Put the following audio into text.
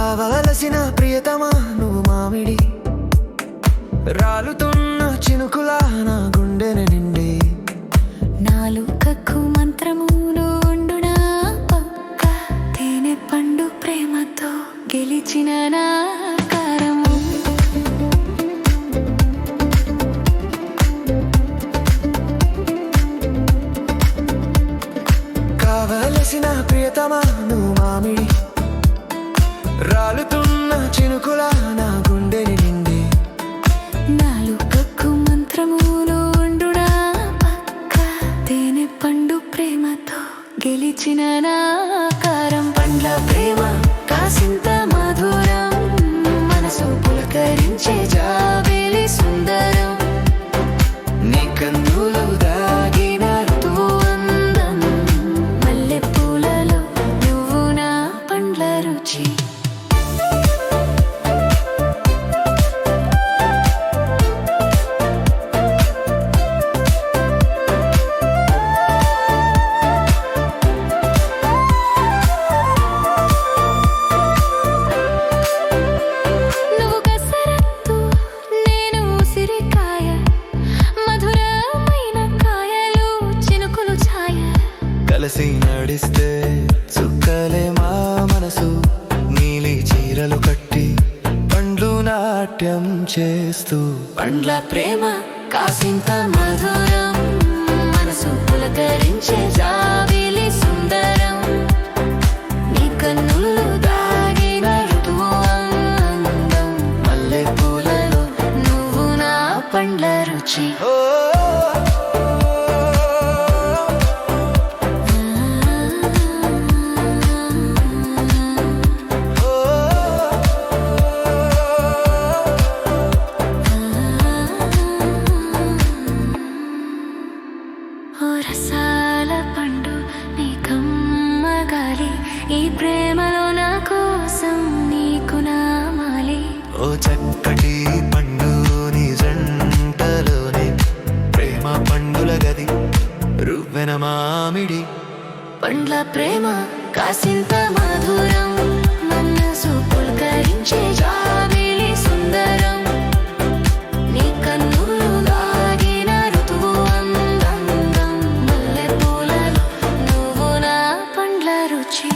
కావలసిన ప్రియతమా నువ్వు మామిడి, రాలుతున్న చినుకులా నా గుండెని నిండి. నాలుకకు మంత్రమును ఉండునా పక్క, తేనె పండు ప్రేమతో గెలిచిన నా ఆకారము. కావలసిన ప్రియతమా నువ్వు మామిడి, రాలుతున్న చినుకులా నా గుండెని నిండి. నాలుకకు మంత్రమును ఉండునా పక్క, తేనె పండు ప్రేమతో గెలిచిన నా ఆకారం. పండ్ల ప్రేమ కాసింత మధురం, మనసు పులకరించే జాబిలి సుందరం. నీ కన్నులు దాగిన ఋతువు అందం, మల్లె పూలలో నువ్వు నా పండ్ల రుచి. కలిసి నడిస్తే చుక్కలే మా మనసు, నీలి చీరలు కట్టి పండ్లు నాట్యం చేస్తూ. పండ్ల ప్రేమ కాసింత మధురం, మనసు పులకరించే జాబిలి సుందరం. నీ కన్నులు దాగిన ఋతువు అందం, మల్లె పూలలో నువ్వు నా పండ్ల రుచి. రసాల పండు నీ కమ్మగాలి, ఈ ప్రేమలో నా కోసం నీకు నామాలి. ఓ చక్కటి పండు నీ జంటలోనే, ప్రేమ పండుల గది రువ్వెన మామిడి. పండ్ల ప్రేమ కాసింత మధురం, మనసు పులకరించే జాబిలి సుందరం. నీ కన్నులు దాగిన ఋతువు అందం, మల్లె పూలలో నువ్వు నా పండ్ల రుచి.